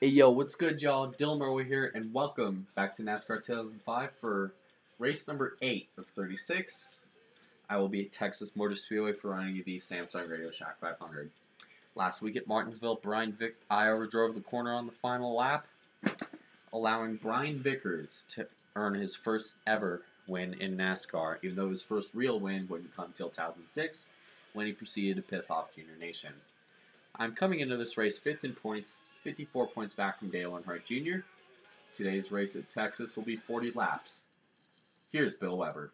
Hey yo, what's good, y'all? Dylan over here, and welcome back to NASCAR 2005 for race number 8 of 36. I will be at Texas Motor Speedway for running the Samsung RadioShack 500. Last week at Martinsville, Brian I overdrove the corner on the final lap, allowing Brian Vickers to earn his first ever win in NASCAR, even though his first real win wouldn't come until 2006, when he proceeded to piss off Junior Nation. I'm coming into this race 5th in points, 54 points back from Dale Earnhardt Jr. Today's race at Texas will be 40 laps. Here's Bill Weber.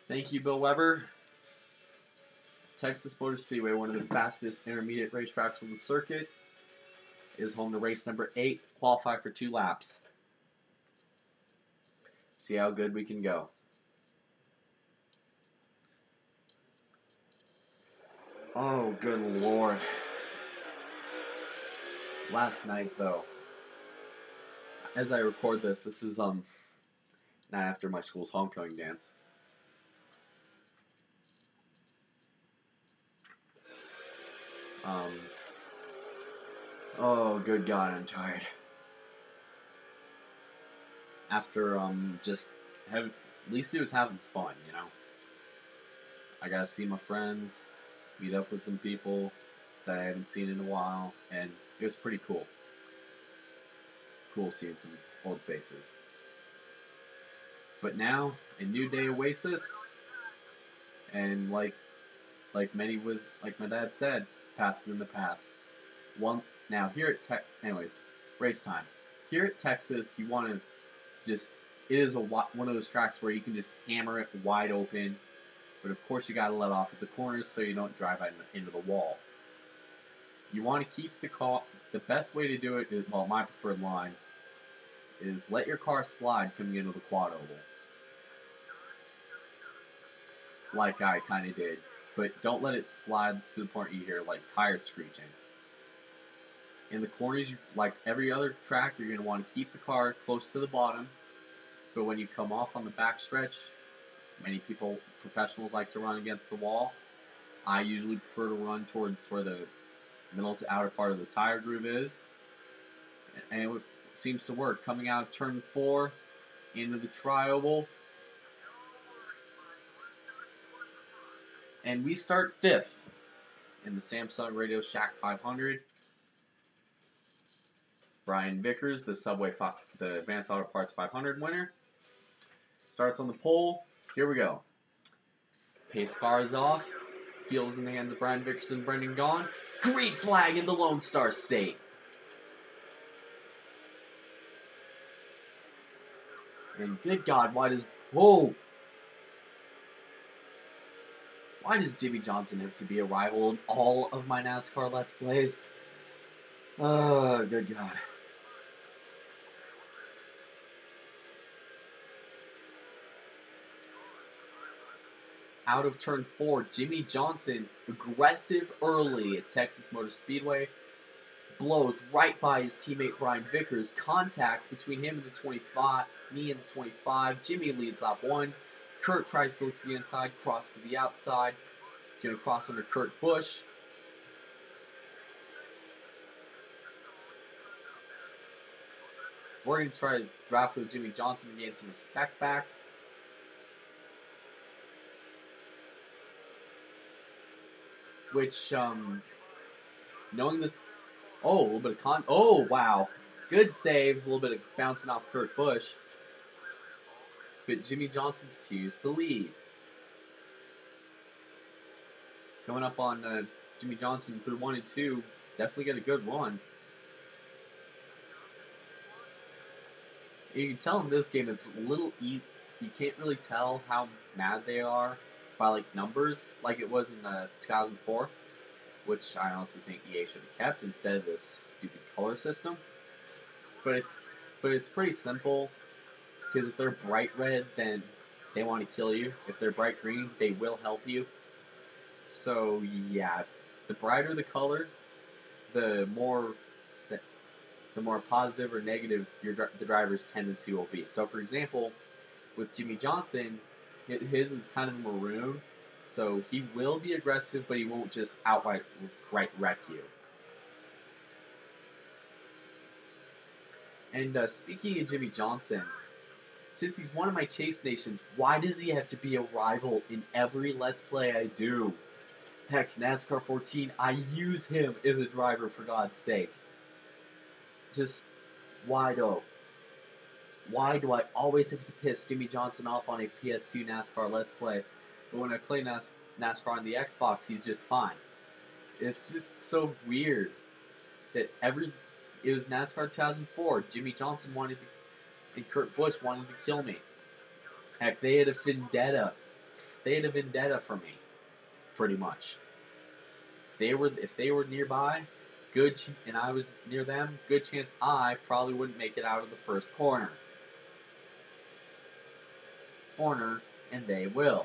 Thank you, Bill Weber. Texas Motor Speedway, one of the fastest intermediate racetracks on the circuit, is home to race number 8. Qualify for 2 laps. See how good we can go. Oh, good lord. Last night, though, as I record this is night after my school's homecoming dance. Um, oh, good God, I'm tired. After just having, at least he was having fun, you know. I got to see my friends, meet up with some people that I hadn't seen in a while, and it was pretty cool. Cool seeing some old faces. But now a new day awaits us, and like my dad said, past is in the past. Anyways, race time. Here at Texas, you want to just it is one of those tracks where you can just hammer it wide open, but of course you got to let off at the corners so you don't drive into the wall. You want to keep the car. The best way to do it is, well, my preferred line is let your car slide coming into the quad oval, like I kind of did, but don't let it slide to the point you hear like tires screeching. In the corners, like every other track, you're going to want to keep the car close to the bottom, but when you come off on the back stretch, many professionals like to run against the wall. I usually prefer to run towards where the middle to outer part of the tire groove is, and it seems to work. Coming out of turn 4 into the tri-oval, and we start 5th in the Samsung RadioShack 500. Brian Vickers, the Advanced Auto Parts 500 winner, starts on the pole. Here we go. Pace car is off. Field is in the hands of Brian Vickers and Brendan Gaughan. Green flag in the Lone Star State. And good God, why does Jimmy Johnson have to be a rival in all of my NASCAR Let's Plays? Oh, good God. Out of turn 4, Jimmy Johnson, aggressive early at Texas Motor Speedway, blows right by his teammate Brian Vickers. Contact between him and the 25, me and the 25. Jimmy leads lap 1. Kurt tries to look to the inside, cross to the outside. Going to cross under Kurt Busch. We're going to try to draft with Jimmy Johnson to gain some respect back. Which, knowing this, a little bit of wow. Good save, a little bit of bouncing off Kurt Busch. But Jimmy Johnson continues to lead. Coming up on Jimmy Johnson through 1 and 2, definitely get a good run. You can tell in this game it's a little you can't really tell how mad they are by like numbers like it was in 2004, which I honestly think EA should have kept instead of this stupid color system. But it's pretty simple because if they're bright red, then they want to kill you. If they're bright green, they will help you. So yeah, the brighter the color, the more the, the more positive or negative the driver's tendency will be. So for example, with Jimmy Johnson, his is kind of maroon, so he will be aggressive, but he won't just outright wreck you. And speaking of Jimmy Johnson, since he's one of my Chase Nations, why does he have to be a rival in every Let's Play I do? Heck, NASCAR 14, I use him as a driver, for God's sake. Just, why though? Why do I always have to piss Jimmy Johnson off on a PS2 NASCAR Let's Play, but when I play NASCAR on the Xbox, he's just fine? It's just so weird that it was NASCAR 2004, Jimmy Johnson and Kurt Busch wanted to kill me. Heck, they had a vendetta. They had a vendetta for me, pretty much. If they were nearby, and I was near them, good chance I probably wouldn't make it out of the first corner. And they will.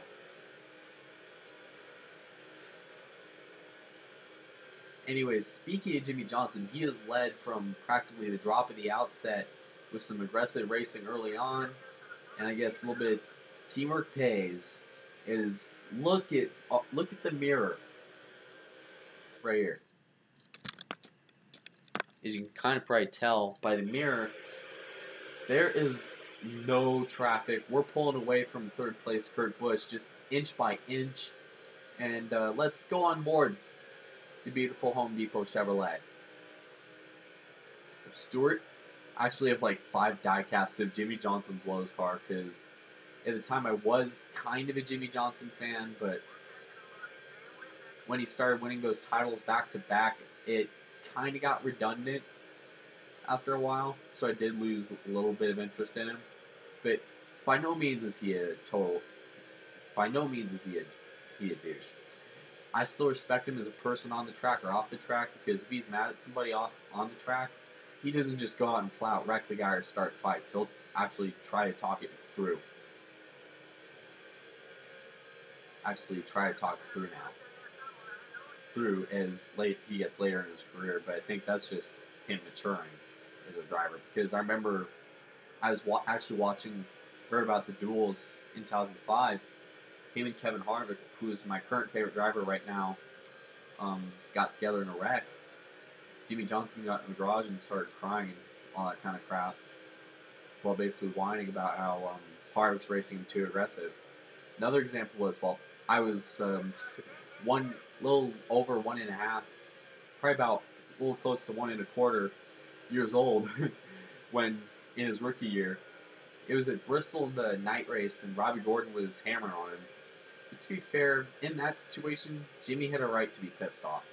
Anyways, speaking of Jimmy Johnson, he has led from practically the drop of the outset with some aggressive racing early on, and I guess a little bit teamwork pays. Look at the mirror right here. As you can kind of probably tell by the mirror, there is no traffic. We're pulling away from third place Kurt Busch just inch by inch, and let's go on board the beautiful Home Depot Chevrolet. Stewart, I actually have like 5 diecasts of Jimmy Johnson's Lowe's car because at the time I was kind of a Jimmy Johnson fan, but when he started winning those titles back to back, it kind of got redundant after a while, so I did lose a little bit of interest in him. But by no means is he a douche. I still respect him as a person on the track or off the track, because if he's mad at somebody on the track, he doesn't just go out and flat out wreck the guy or start fights. He'll actually try to talk it through. Through as he gets later in his career, but I think that's just him maturing as a driver. Because I remember I was heard about the duels in 2005. Him and Kevin Harvick, who is my current favorite driver right now, got together in a wreck. Jimmy Johnson got in the garage and started crying and all that kind of crap, while basically whining about how Harvick's racing him too aggressive. Another example was, I was little over 1.5, probably about a little close to 1.25 years old when in his rookie year. It was at Bristol in the night race, and Robbie Gordon was hammering on him. But to be fair, in that situation, Jimmy had a right to be pissed off,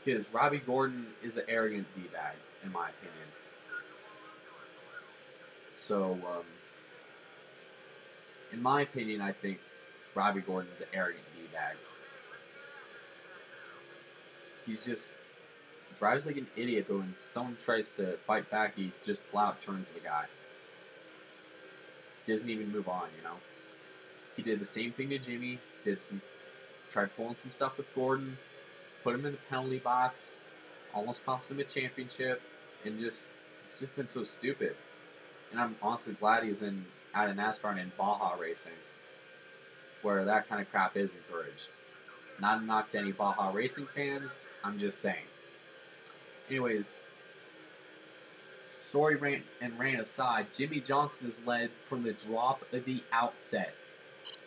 because Robbie Gordon is an arrogant D-bag, in my opinion. So, in my opinion, I think Robbie Gordon's an arrogant D-bag. He's just drives like an idiot, but when someone tries to fight back, he just flat turns the guy. Doesn't even move on, you know. He did the same thing to Jimmy. Tried pulling some stuff with Gordon, put him in the penalty box, almost cost him a championship, and it's just been so stupid. And I'm honestly glad he's out of NASCAR and in Baja racing, where that kind of crap is encouraged. Not a knock to any Baja racing fans, I'm just saying. Anyways, story rant aside, Jimmy Johnson has led from the drop of the outset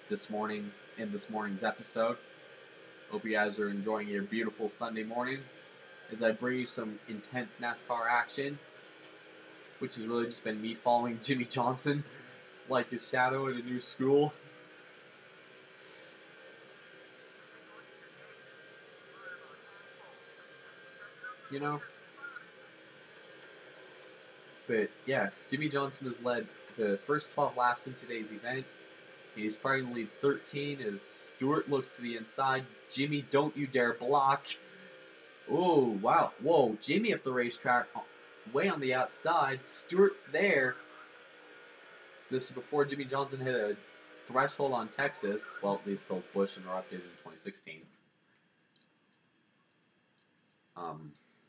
this morning in this morning's episode. Hope you guys are enjoying your beautiful Sunday morning as I bring you some intense NASCAR action, which has really just been me following Jimmy Johnson like his shadow at a new school. you know. But yeah, Jimmy Johnson has led the first 12 laps in today's event. He's probably in the lead 13 as Stewart looks to the inside. Jimmy, don't you dare block. Oh, wow. Whoa, Jimmy up the racetrack, way on the outside. Stewart's there. This is before Jimmy Johnson hit a threshold on Texas. Well, at least still Busch interrupted in 2016.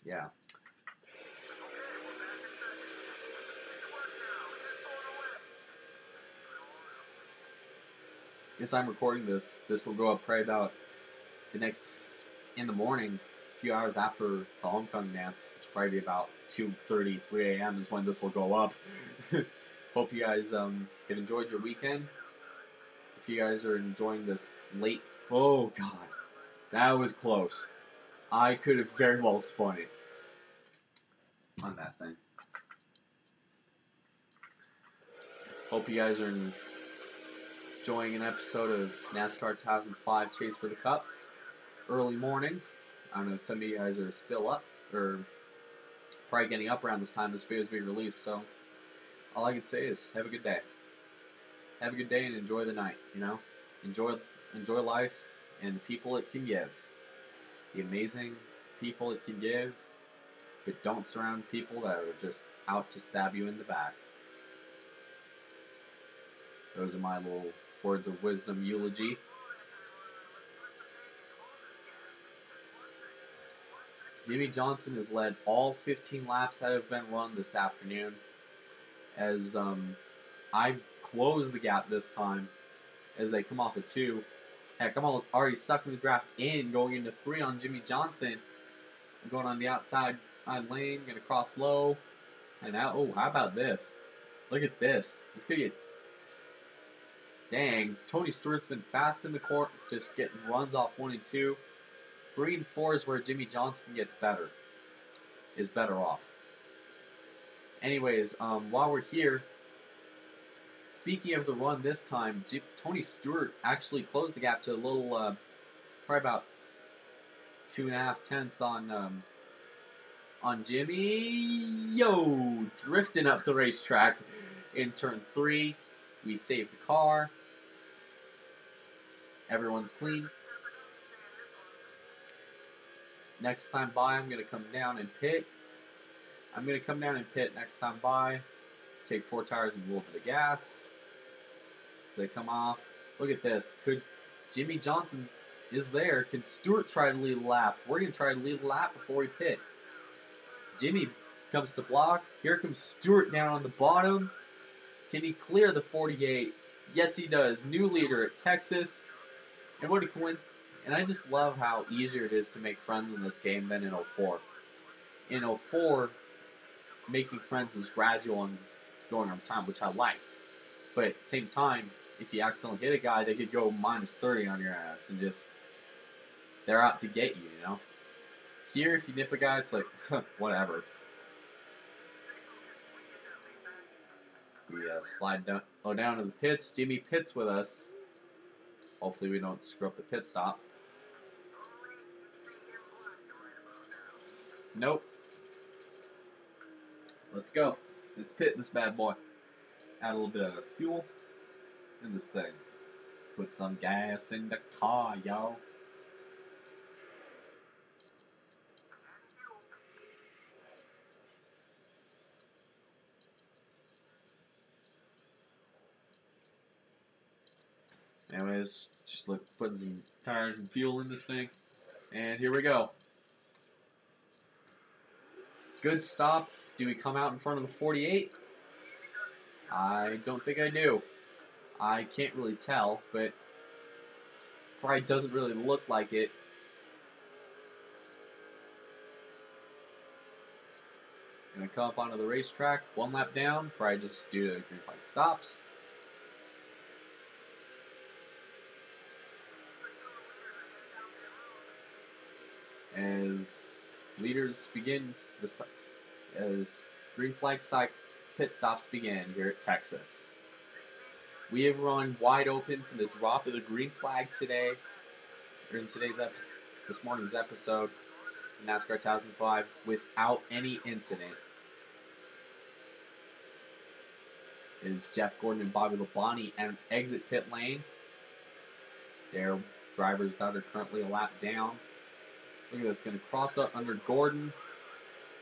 Yeah. As I'm recording this will go up probably about the next in the morning, a few hours after the homecoming dance, which will probably be about 2:30, 3 a.m. is when this will go up. Hope you guys have enjoyed your weekend. If you guys are enjoying this late, oh god, that was close. I could have very well spun it on that thing. Hope you guys are enjoying an episode of NASCAR 2005 Chase for the Cup. Early morning. I don't know, some of you guys are still up, or probably getting up around this time this video is being released, so all I can say is have a good day. Have a good day and enjoy the night, you know? Enjoy life and the people it can give. The amazing people it can give, but don't surround people that are just out to stab you in the back. Those are my little words of wisdom eulogy. Jimmy Johnson has led all 15 laps that have been run this afternoon. As I close the gap this time as they come off of 2. Heck, I'm already sucking the draft in, going into 3 on Jimmy Johnson. I'm going on the outside lane, going to cross low. And now, oh, how about this? Look at this. This could get... Dang, Tony Stewart's been fast in the court, just getting runs off 1 and 2. 3 and 4 is where Jimmy Johnson gets better. Is better off. Anyways, while we're here, speaking of the run this time, Tony Stewart actually closed the gap to a little, probably about 2.5 tenths on Jimmy. Yo, drifting up the racetrack in turn 3. We saved the car. Everyone's clean. Next time by, I'm going to come down and pit. I'm going to come down and pit next time by. Take 4 tires and roll to the gas. As they come off. Look at this. Could Jimmy Johnson is there. Can Stewart try to lead a lap? We're going to try to lead a lap before we pit. Jimmy comes to block. Here comes Stewart down on the bottom. Can he clear the 48? Yes, he does. New leader at Texas. And what a coincidence. And I just love how easier it is to make friends in this game than in 04. In 04, making friends was gradual and going on time, which I liked. But at the same time, if you accidentally hit a guy, they could go minus 30 on your ass and just, they're out to get you, you know? Here, if you nip a guy, it's like, whatever. We slide down to the pits. Jimmy pits with us. Hopefully we don't screw up the pit stop. Nope. Let's go. Let's pit this bad boy. Add a little bit of fuel in this thing. Put some gas in the car, y'all. Anyways, just putting some tires and fuel in this thing. And here we go. Good stop. Do we come out in front of the 48? I don't think I do. I can't really tell, but probably doesn't really look like it. Gonna come up onto the racetrack, 1 lap down, probably just do the green flag stops. As leaders begin, as green flag pit stops begin here at Texas. We have run wide open from the drop of the green flag today, or in this morning's episode. in NASCAR 2005 without any incident is Jeff Gordon and Bobby Labonte and exit pit lane. Their drivers that are currently a lap down. Look at this, going to cross up under Gordon.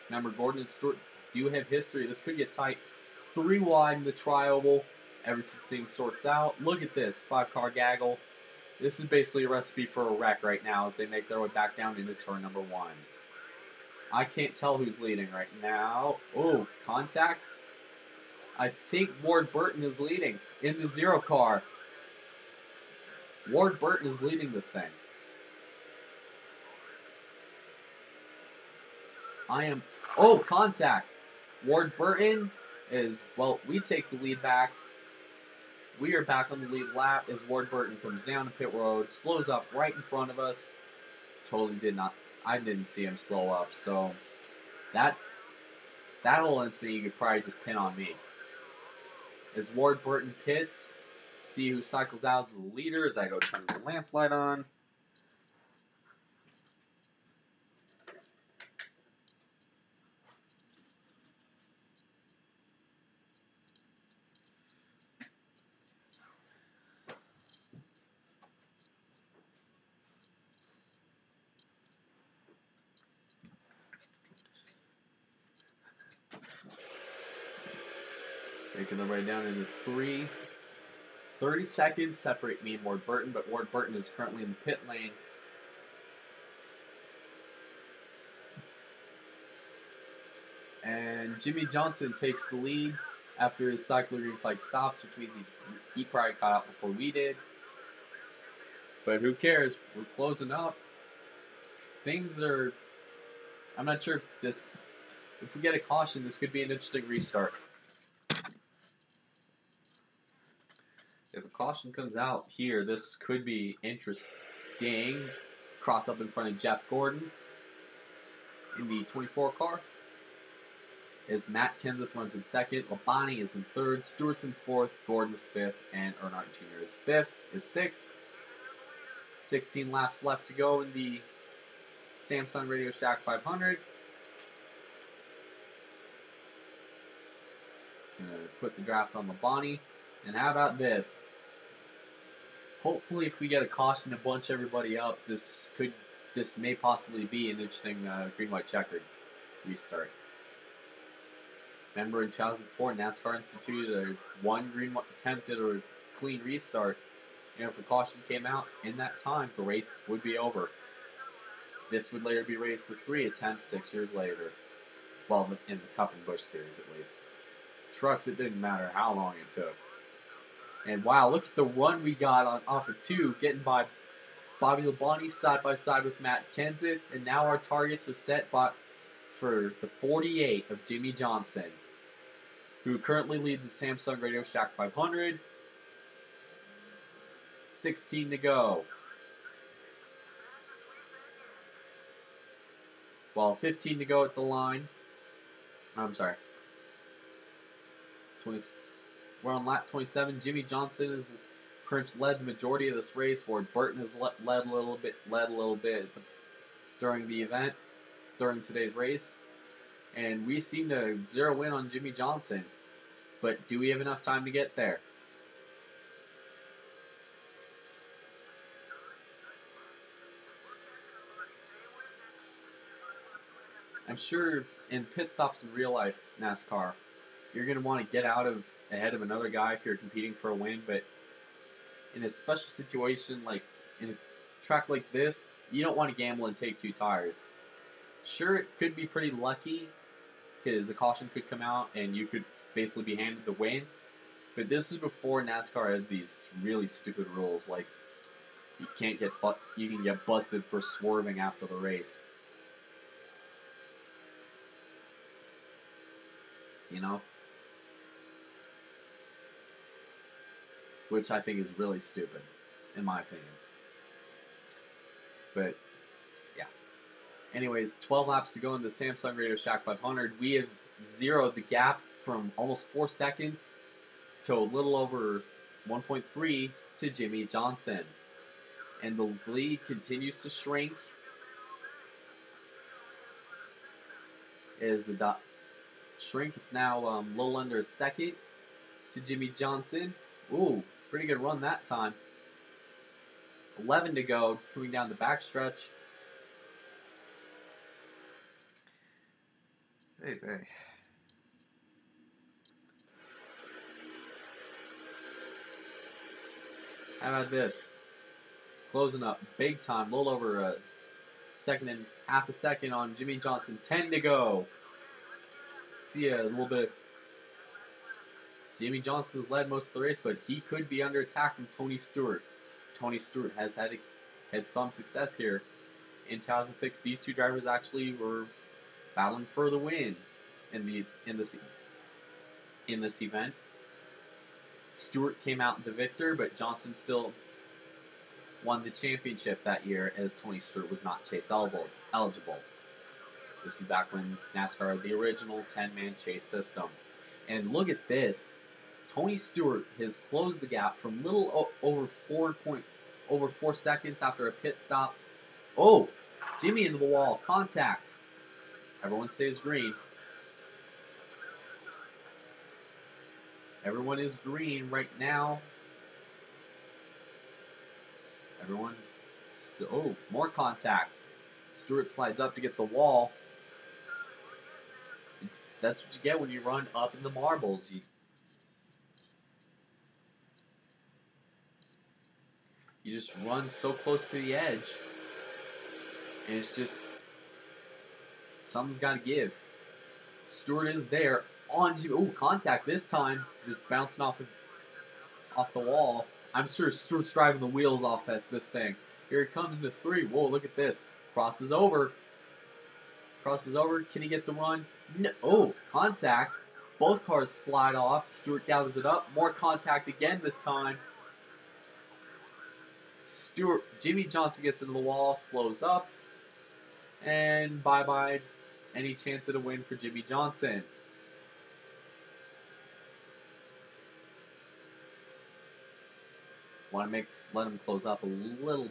Remember, Gordon and Stewart do have history. This could get tight. 3 wide in the tri-oval. Everything sorts out. Look at this, 5-car gaggle. This is basically a recipe for a wreck right now as they make their way back down into turn number 1. I can't tell who's leading right now. Oh, contact. I think Ward Burton is leading in the 0 car. Ward Burton is leading this thing. Oh, contact. Ward Burton is, well, we take the lead back. We are back on the lead lap as Ward Burton comes down to pit road, slows up right in front of us. I didn't see him slow up, so that whole incident you could probably just pin on me. As Ward Burton pits, see who cycles out as the leader as I go turn the lamplight on. Making their way down into 3. 30 seconds separate me and Ward Burton, but Ward Burton is currently in the pit lane. And Jimmy Johnson takes the lead after his cycle green flag stops, which means he probably caught up before we did. But who cares? We're closing up. I'm not sure if we get a caution, this could be an interesting restart. If a caution comes out here, this could be interesting. Cross up in front of Jeff Gordon in the 24 car. As Matt Kenseth runs in second, Labonte is in third, Stewart's in fourth, Gordon is fifth, and Earnhardt Jr. is sixth. 16 laps left to go in the Samsung RadioShack 500. Gonna put the draft on Labonte. And how about this? Hopefully, if we get a caution to bunch everybody up, this may possibly be an interesting green-white checkered restart. Remember, in 2004, NASCAR instituted one green-white attempt at a clean restart, and if a caution came out in that time, the race would be over. This would later be raised to 3 attempts 6 years later. Well, in the Cup and Busch series, at least. Trucks, it didn't matter how long it took. And wow, look at the run we got off of 2, getting by Bobby Labonte side by side with Matt Kenseth, and now our targets are set for the 48 of Jimmy Johnson, who currently leads the Samsung RadioShack 500. 16 to go. Well, 15 to go at the line. I'm sorry. We're on lap 27. Jimmy Johnson has pretty much led the majority of this race. Ward Burton has led a little bit during the event, during today's race. And we seem to zero in on Jimmy Johnson. But do we have enough time to get there? I'm sure in pit stops in real life NASCAR, you're going to want to get ahead of another guy if you're competing for a win, but in a special situation like in a track like this, you don't want to gamble and take 2 tires. Sure, it could be pretty lucky because a caution could come out and you could basically be handed the win, but this is before NASCAR had these really stupid rules like you can get busted for swerving after the race. You know? Which I think is really stupid, in my opinion. But, yeah. Anyways, 12 laps to go in the Samsung RadioShack 500. We have zeroed the gap from almost 4 seconds to a little over 1.3 to Jimmy Johnson. And the lead continues to shrink. is the shrink. It's now a little under a second to Jimmy Johnson. Ooh, pretty good run that time. 11 to go, coming down the backstretch. Hey. How about this? Closing up big time, a little over a second and half a second on Jimmy Johnson. 10 to go. See a little bit. Jimmy Johnson's led most of the race, but he could be under attack from Tony Stewart. Tony Stewart has had some success here. In 2006, these two drivers actually were battling for the win in this event. Stewart came out the victor, but Johnson still won the championship that year as Tony Stewart was not chase eligible. This is back when NASCAR had the original 10-man chase system. And look at this. Tony Stewart has closed the gap from little over 4 seconds after a pit stop. Oh, Jimmy into the wall. Contact. Everyone stays green. Everyone is green right now. Everyone still. Oh, more contact. Stewart slides up to get the wall. That's what you get when you run up in the marbles. You just run so close to the edge. And it's just, something's got to give. Stewart is there on Jimmy. Oh, contact this time. Just bouncing off the wall. I'm sure Stewart's driving the wheels off this thing. Here he comes into 3. Whoa, look at this. Crosses over. Can he get the run? No. Oh, contact. Both cars slide off. Stewart gathers it up. More contact again this time. Jimmy Johnson gets into the wall, slows up, and bye-bye any chance at a win for Jimmy Johnson. Want to let him close up a little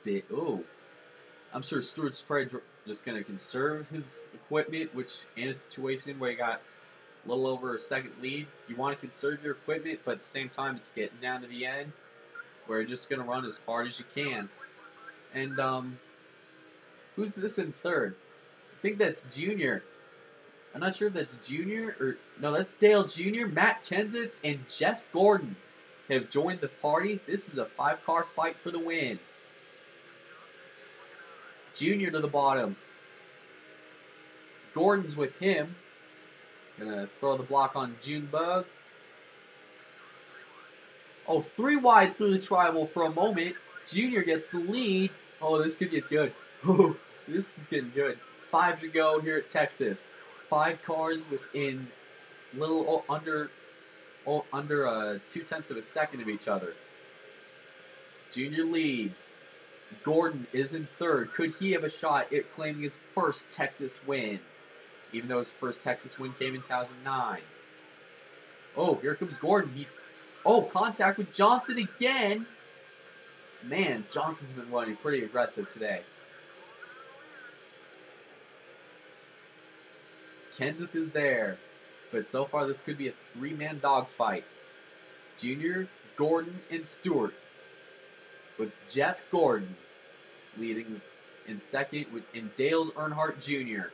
bit. Ooh. I'm sure Stewart's probably just going to conserve his equipment, which in a situation where you got a little over a second lead, you want to conserve your equipment, but at the same time, it's getting down to the end where you're just going to run as hard as you can. And who's this in third? I think that's Junior. I'm not sure if that's Junior or no, that's Dale Jr., Matt Kenseth, and Jeff Gordon have joined the party. This is a 5-car fight for the win. Junior to the bottom. Gordon's with him. Gonna throw the block on Junebug. Oh, 3 wide through the tribal for a moment. Junior gets the lead. Oh, this could get good. Oh, this is getting good. 5 to go here at Texas. 5 cars within little under 0.2 of a second of each other. Junior leads. Gordon is in third. Could he have a shot at claiming his first Texas win? Even though his first Texas win came in 2009. Oh, here comes Gordon. Contact with Johnson again. Man, Johnson's been running pretty aggressive today. Kenseth is there. But so far, this could be a 3-man dogfight. Junior, Gordon, and Stewart. With Jeff Gordon leading in second, and Dale Earnhardt Jr.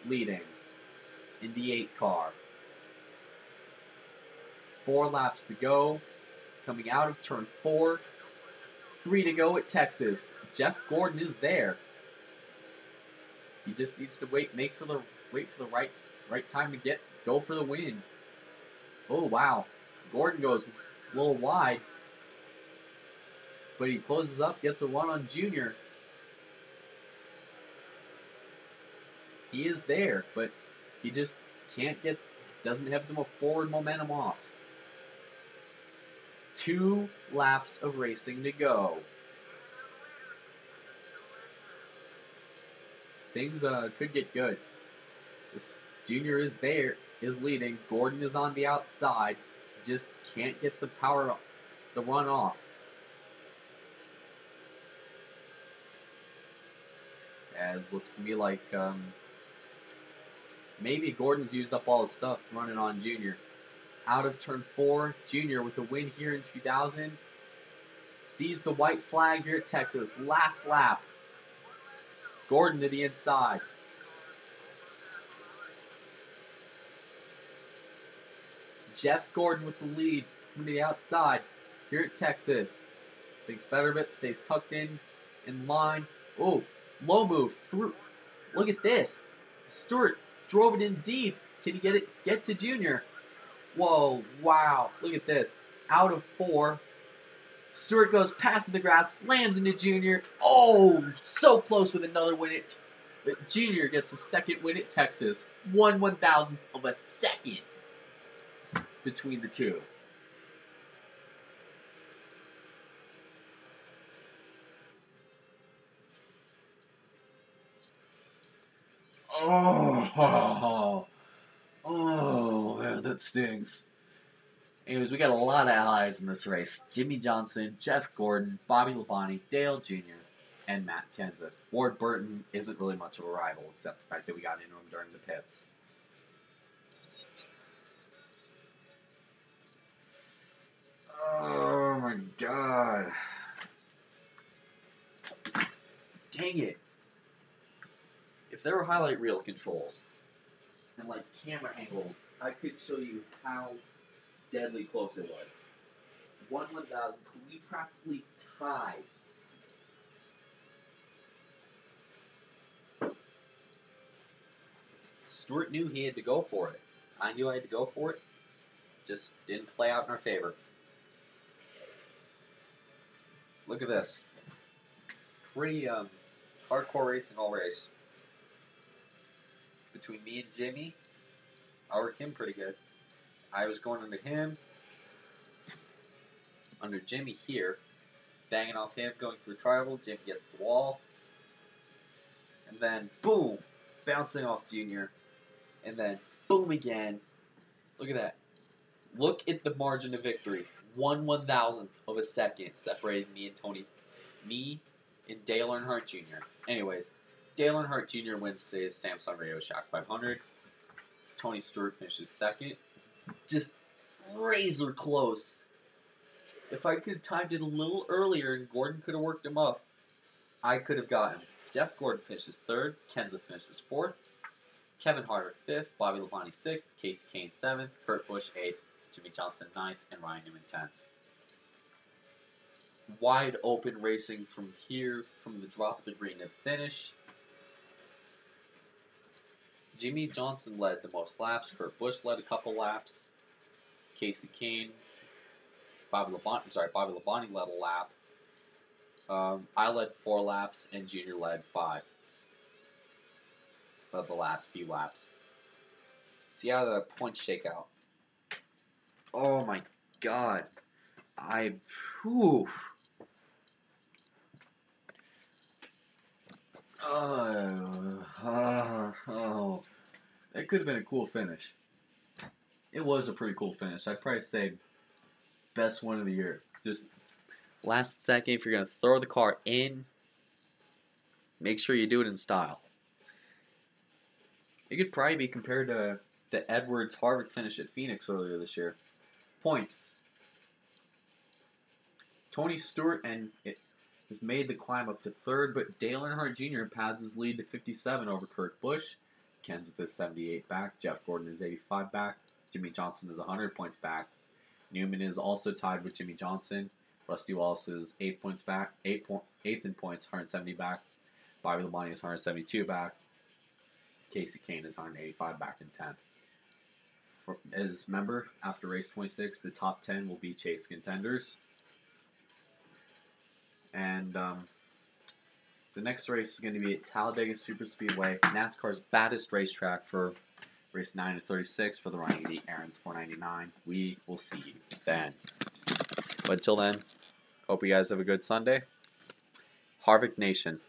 leading in the 8 car. 4 laps to go. Coming out of turn 4. 3 to go at Texas. Jeff Gordon is there. He just needs to wait for the right time to go for the win. Oh wow. Gordon goes a little wide. But he closes up, gets a run on Junior. He is there, but he just doesn't have the forward momentum off. 2 laps of racing to go. Things could get good. This Junior is leading. Gordon is on the outside. Just can't get the run off. As looks to me like Maybe Gordon's used up all his stuff running on Junior. Out of turn 4, Junior with a win here in 2000. Sees the white flag here at Texas. Last lap. Gordon to the inside. Jeff Gordon with the lead from the outside here at Texas. Thinks better of it, stays tucked in line. Oh, low move through. Look at this. Stewart drove it in deep. Can he get to Junior? Whoa, wow. Look at this. Out of 4. Stewart goes past the grass, slams into Junior. Oh, so close with another win it. But Junior gets a second win at Texas. 1/1000th of a second between the two. Oh, man, that stings. Anyways, we got a lot of allies in this race. Jimmy Johnson, Jeff Gordon, Bobby Labonte, Dale Jr., and Matt Kenseth. Ward Burton isn't really much of a rival, except the fact that we got into him during the pits. Oh my god. Dang it. If there were highlight reel controls and like camera angles, I could show you how deadly close it was. 1/1000, we practically tied. Stewart knew he had to go for it. I knew I had to go for it. Just didn't play out in our favor. Look at this. Pretty hardcore racing all race. Between me and Jimmy, I worked him pretty good. I was going under him, under Jimmy here, banging off him, going through tribal. Jimmy gets the wall. And then, boom, bouncing off Junior. And then, boom again. Look at that. Look at the margin of victory. 1/1000th of a second separated me and Dale Earnhardt Jr. Anyways, Dale Earnhardt Jr. wins today's Samsung RadioShack 500. Tony Stewart finishes second. Just razor close. If I could have timed it a little earlier and Gordon could have worked him up, I could have got him. Jeff Gordon finishes third. Kenseth finishes fourth. Kevin Harvick 5th, Bobby Labonte 6th, Casey Kane 7th, Kurt Busch 8th, Jimmy Johnson 9th, and Ryan Newman 10th. Wide open racing from here, from the drop of the green to finish. Jimmy Johnson led the most laps, Kurt Busch led a couple laps, Casey Kane, Bobby Labonte led a lap. I led 4 laps, and Junior led 5. Of the last few laps. See how the points shake out. Oh my god. Oh. It could have been a cool finish. It was a pretty cool finish. I'd probably say best one of the year. Just last second, if you're going to throw the car in, make sure you do it in style. It could probably be compared to the Edwards-Harvick finish at Phoenix earlier this year. Points. Tony Stewart has made the climb up to third, but Dale Earnhardt Jr. pads his lead to 57 over Kurt Busch. Kenseth is 78 back. Jeff Gordon is 85 back. Jimmy Johnson is 100 points back. Newman is also tied with Jimmy Johnson. Rusty Wallace is 8 points back. 8th in points, 170 back. Bobby Labonte is 172 back. Casey Kane is 185 back in 10th. As member, after race 26, the top 10 will be chase contenders. And the next race is going to be at Talladega Superspeedway, NASCAR's baddest racetrack for race 9 to 36 for the running of the Aaron's 499. We will see you then. But until then, hope you guys have a good Sunday. Harvick Nation.